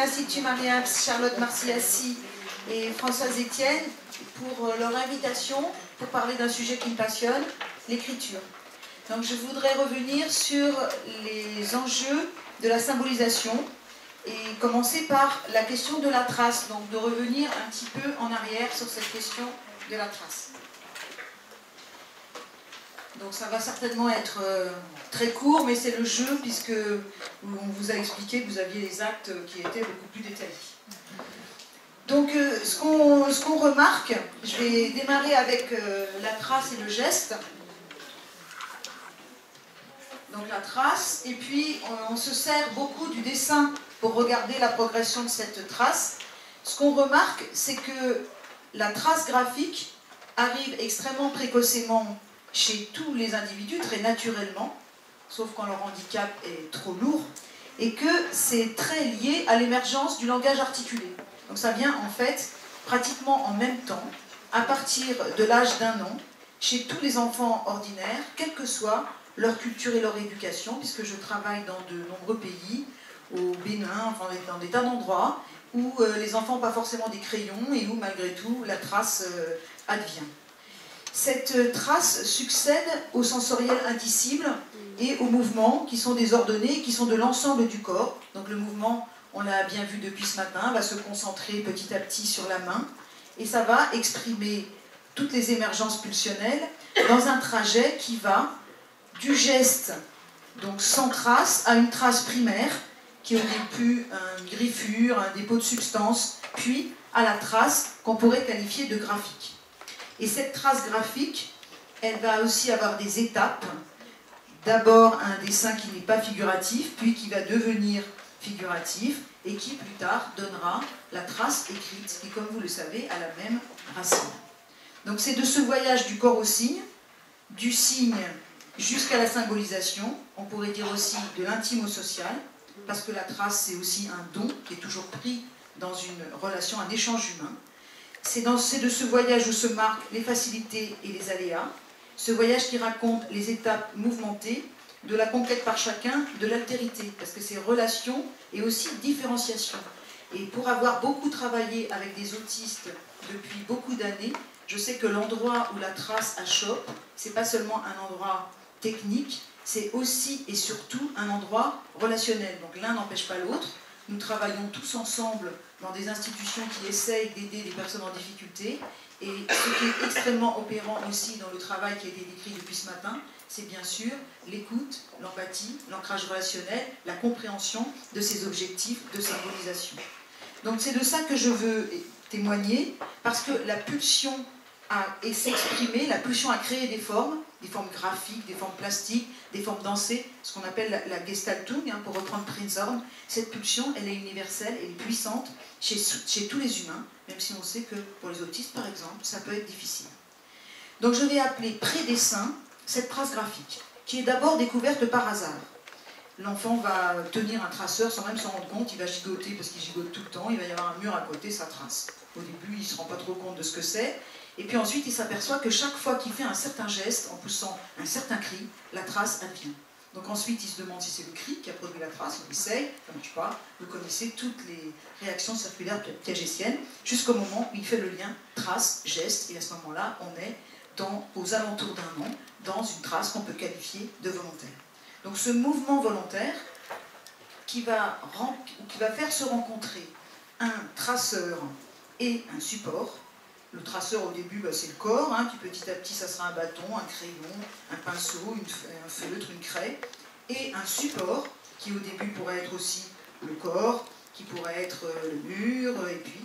l'Institut Marie-Axe, Charlotte Marciassi et Françoise Etienne pour leur invitation pour parler d'un sujet qui me passionne, l'écriture. Donc je voudrais revenir sur les enjeux de la symbolisation et commencer par la question de la trace, donc de revenir un petit peu en arrière sur cette question de la trace. Donc ça va certainement être très court, mais c'est le jeu, puisque on vous a expliqué que vous aviez les actes qui étaient beaucoup plus détaillés. Donc ce qu'on remarque, je vais démarrer avec la trace et le geste. Donc la trace, et puis on se sert beaucoup du dessin pour regarder la progression de cette trace. Ce qu'on remarque, c'est que la trace graphique arrive extrêmement précocement chez tous les individus, très naturellement, sauf quand leur handicap est trop lourd, et que c'est très lié à l'émergence du langage articulé. Donc ça vient en fait pratiquement en même temps, à partir de l'âge d'1 an, chez tous les enfants ordinaires, quelle que soit leur culture et leur éducation, puisque je travaille dans de nombreux pays, au Bénin, enfin dans des tas d'endroits, où les enfants n'ont pas forcément des crayons et où malgré tout la trace advient. Cette trace succède au sensoriel indicible et aux mouvements qui sont désordonnés, qui sont de l'ensemble du corps. Donc le mouvement, on l'a bien vu depuis ce matin, va se concentrer petit à petit sur la main et ça va exprimer toutes les émergences pulsionnelles dans un trajet qui va du geste, donc sans trace, à une trace primaire qui est au début une griffure, un dépôt de substance, puis à la trace qu'on pourrait qualifier de graphique. Et cette trace graphique, elle va aussi avoir des étapes. D'abord un dessin qui n'est pas figuratif, puis qui va devenir figuratif, et qui plus tard donnera la trace écrite, qui comme vous le savez a la même racine. Donc c'est de ce voyage du corps au signe, du signe jusqu'à la symbolisation, on pourrait dire aussi de l'intime au social, parce que la trace c'est aussi un don qui est toujours pris dans une relation, un échange humain. C'est de ce voyage où se marquent les facilités et les aléas, ce voyage qui raconte les étapes mouvementées de la conquête par chacun de l'altérité, parce que c'est relation et aussi différenciation. Et pour avoir beaucoup travaillé avec des autistes depuis beaucoup d'années, je sais que l'endroit où la trace achoppe, c'est pas seulement un endroit technique, c'est aussi et surtout un endroit relationnel. Donc l'un n'empêche pas l'autre. Nous travaillons tous ensemble dans des institutions qui essayent d'aider les personnes en difficulté. Et ce qui est extrêmement opérant aussi dans le travail qui a été décrit depuis ce matin, c'est bien sûr l'écoute, l'empathie, l'ancrage relationnel, la compréhension de ces objectifs de symbolisation. Donc c'est de ça que je veux témoigner, parce que la pulsion à s'exprimer, la pulsion à créer des formes graphiques, des formes plastiques, des formes dansées, ce qu'on appelle la Gestaltung, pour reprendre Prinzhorn. Cette pulsion, elle est universelle, elle est puissante chez tous les humains, même si on sait que pour les autistes, par exemple, ça peut être difficile. Donc je vais appeler pré-dessin cette trace graphique, qui est d'abord découverte par hasard. L'enfant va tenir un traceur sans même s'en rendre compte, il va gigoter parce qu'il gigote tout le temps, il va y avoir un mur à côté, ça trace. Au début, il ne se rend pas trop compte de ce que c'est, et puis ensuite, il s'aperçoit que chaque fois qu'il fait un certain geste, en poussant un certain cri, la trace advient. Donc ensuite, il se demande si c'est le cri qui a produit la trace, il essaye, ça ne marche pas, vous connaissez toutes les réactions circulaires piagétiennes, jusqu'au moment où il fait le lien trace, geste, et à ce moment-là, on est aux alentours d'un an, dans une trace qu'on peut qualifier de volontaire. Donc ce mouvement volontaire qui va faire se rencontrer un traceur et un support. Le traceur au début c'est le corps, puis petit à petit ça sera un bâton, un crayon, un pinceau, un feutre, une craie, et un support qui au début pourrait être aussi le corps, qui pourrait être le mur, et puis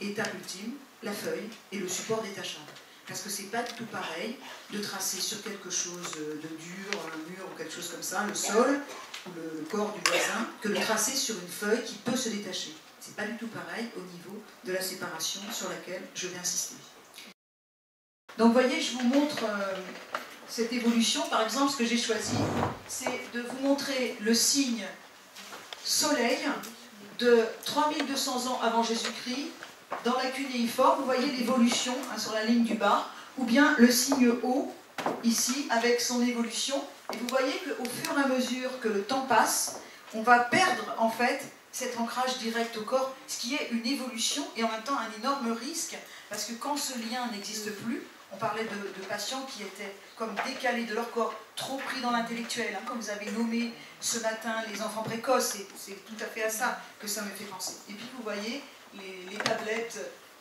étape ultime, la feuille et le support détachable. Parce que c'est pas du tout pareil de tracer sur quelque chose de dur, un mur ou quelque chose comme ça, le sol ou le corps du voisin, que de tracer sur une feuille qui peut se détacher. C'est pas du tout pareil au niveau de la séparation sur laquelle je vais insister. Donc vous voyez, je vous montre cette évolution. Par exemple, ce que j'ai choisi, c'est de vous montrer le signe soleil de 3200 ans avant Jésus-Christ dans la cunéiforme. Vous voyez l'évolution sur la ligne du bas, ou bien le signe O, ici, avec son évolution. Et vous voyez qu'au fur et à mesure que le temps passe, on va perdre en fait cet ancrage direct au corps, ce qui est une évolution et en même temps un énorme risque, parce que quand ce lien n'existe plus, on parlait de patients qui étaient comme décalés de leur corps, trop pris dans l'intellectuel, comme vous avez nommé ce matin les enfants précoces, c'est tout à fait à ça que ça me fait penser. Et puis vous voyez les tablettes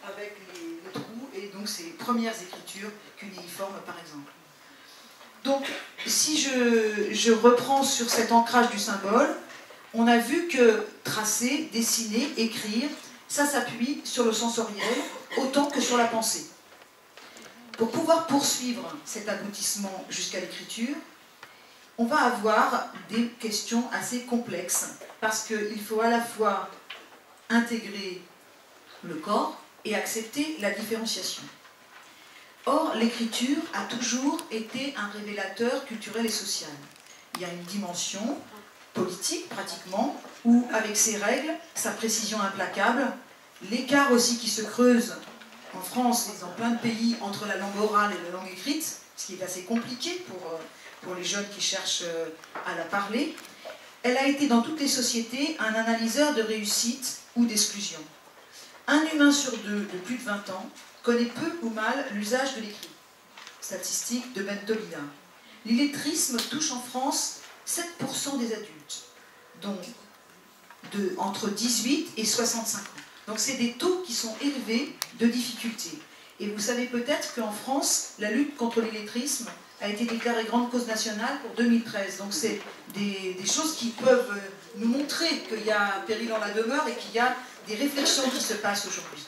avec les trous, et donc ces premières écritures cunéiformes par exemple. Donc si je reprends sur cet ancrage du symbole, on a vu que tracer, dessiner, écrire, ça s'appuie sur le sensoriel autant que sur la pensée. Pour pouvoir poursuivre cet aboutissement jusqu'à l'écriture, on va avoir des questions assez complexes, parce qu'il faut à la fois intégrer le corps et accepter la différenciation. Or, l'écriture a toujours été un révélateur culturel et social. Il y a une dimension politique, pratiquement, où, avec ses règles, sa précision implacable, l'écart aussi qui se creuse en France et dans plein de pays entre la langue orale et la langue écrite, ce qui est assez compliqué pour les jeunes qui cherchent à la parler, elle a été dans toutes les sociétés un analyseur de réussite ou d'exclusion. Un humain sur deux de plus de 20 ans connaît peu ou mal l'usage de l'écrit. Statistique de Bentolina. L'illettrisme touche en France 7% des adultes, dont entre 18 et 65 ans. Donc c'est des taux qui sont élevés de difficulté. Et vous savez peut-être qu'en France, la lutte contre l'illettrisme a été déclarée grande cause nationale pour 2013. Donc c'est des choses qui peuvent nous montrer qu'il y a un péril en la demeure et qu'il y a des réflexions qui se passent aujourd'hui.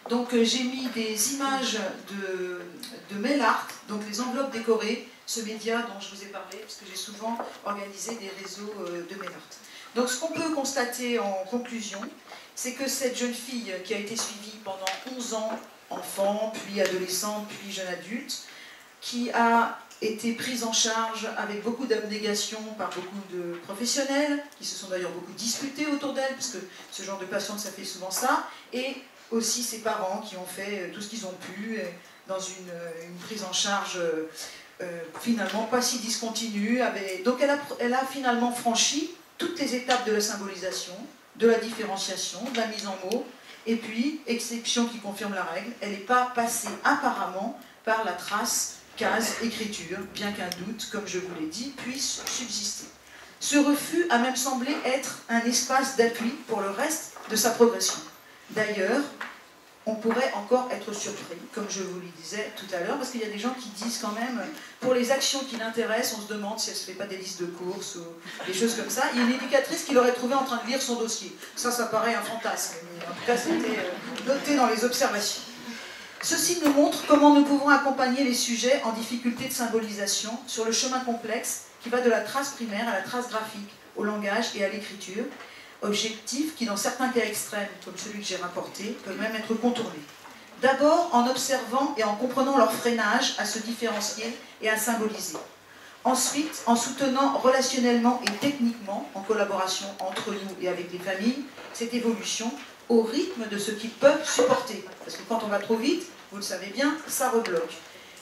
Donc j'ai mis des images de mail art, donc les enveloppes décorées, ce média dont je vous ai parlé, parce que j'ai souvent organisé des réseaux de mail art. Donc ce qu'on peut constater en conclusion, c'est que cette jeune fille qui a été suivie pendant 11 ans, enfant, puis adolescente, puis jeune adulte, qui a été prise en charge avec beaucoup d'abnégation par beaucoup de professionnels, qui se sont d'ailleurs beaucoup disputés autour d'elle, parce que ce genre de patiente, ça fait souvent ça, et aussi ses parents qui ont fait tout ce qu'ils ont pu dans une prise en charge finalement pas si discontinue. Donc elle a finalement franchi toutes les étapes de la symbolisation, de la différenciation, de la mise en mots, et puis, exception qui confirme la règle, elle n'est pas passée apparemment par la trace case écriture, bien qu'un doute, comme je vous l'ai dit, puisse subsister. Ce refus a même semblé être un espace d'appui pour le reste de sa progression. D'ailleurs, on pourrait encore être surpris, comme je vous le disais tout à l'heure, parce qu'il y a des gens qui disent quand même, pour les actions qui l'intéressent, on se demande si elle ne se fait pas des listes de courses ou des choses comme ça. Il y a une éducatrice qui l'aurait trouvé en train de lire son dossier. Ça paraît un fantasme, mais en tout cas, c'était noté dans les observations. Ceci nous montre comment nous pouvons accompagner les sujets en difficulté de symbolisation sur le chemin complexe qui va de la trace primaire à la trace graphique, au langage et à l'écriture, objectif qui, dans certains cas extrêmes, comme celui que j'ai rapporté, peut même être contourné. D'abord en observant et en comprenant leur freinage à se différencier et à symboliser. Ensuite, en soutenant relationnellement et techniquement, en collaboration entre nous et avec les familles, cette évolution au rythme de ce qu'ils peuvent supporter. Parce que quand on va trop vite, vous le savez bien, ça rebloque.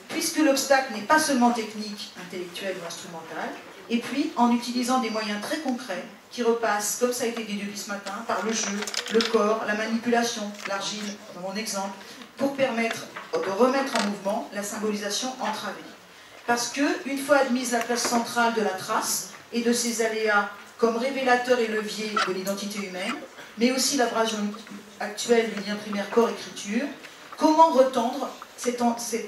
Puisque l'obstacle n'est pas seulement technique, intellectuel ou instrumental, et puis en utilisant des moyens très concrets qui repassent, comme ça a été déduit ce matin, par le jeu, le corps, la manipulation, l'argile, dans mon exemple, pour permettre de remettre en mouvement la symbolisation entravée. Parce que, une fois admise la place centrale de la trace et de ses aléas comme révélateur et levier de l'identité humaine, mais aussi l'abrasion actuelle du lien primaire corps-écriture, comment retendre cet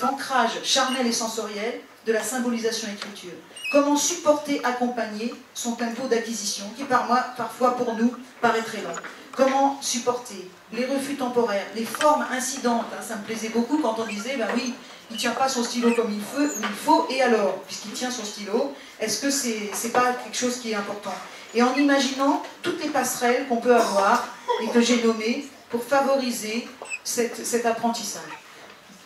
ancrage charnel et sensoriel de la symbolisation écriture? Comment supporter, accompagner son tempo d'acquisition, qui parfois pour nous paraît très long? Comment supporter les refus temporaires, les formes incidentes? Ça me plaisait beaucoup quand on disait, ben oui, il ne tient pas son stylo comme il faut, et alors, puisqu'il tient son stylo, est-ce que c'est pas quelque chose qui est important? Et en imaginant toutes les passerelles qu'on peut avoir, et que j'ai nommées, pour favoriser cet apprentissage.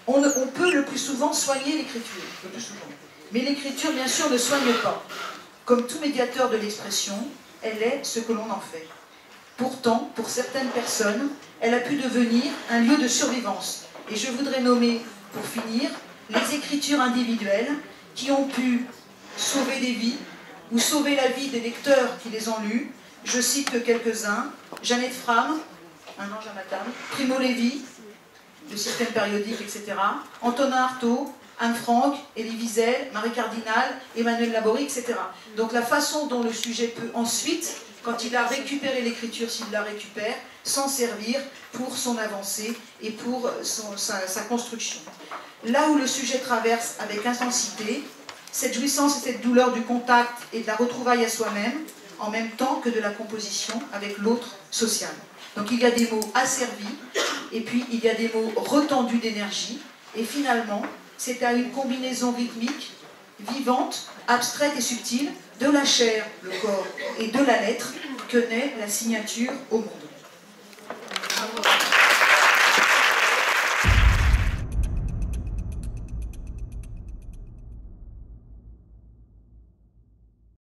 On peut le plus souvent soigner l'écriture, le plus souvent. Mais l'écriture, bien sûr, ne soigne pas. Comme tout médiateur de l'expression, elle est ce que l'on en fait. Pourtant, pour certaines personnes, elle a pu devenir un lieu de survivance. Et je voudrais nommer, pour finir, les écritures individuelles qui ont pu sauver des vies, ou sauver la vie des lecteurs qui les ont lues, Je cite que quelques-uns: Jeannette Fram, Un ange à ma table, Primo Levi, le système périodique, etc. Antonin Artaud, Anne Frank, Elie Wiesel, Marie Cardinal, Emmanuel Laborie, etc. Donc la façon dont le sujet peut ensuite, quand il a récupéré l'écriture, s'il la récupère, s'en servir pour son avancée et pour sa construction. Là où le sujet traverse avec intensité cette jouissance et cette douleur du contact et de la retrouvaille à soi-même, en même temps que de la composition avec l'autre social. Donc il y a des mots asservis, et puis il y a des mots retendus d'énergie, et finalement, c'est à une combinaison rythmique, vivante, abstraite et subtile, de la chair, le corps, et de la lettre, que naît la signature au monde.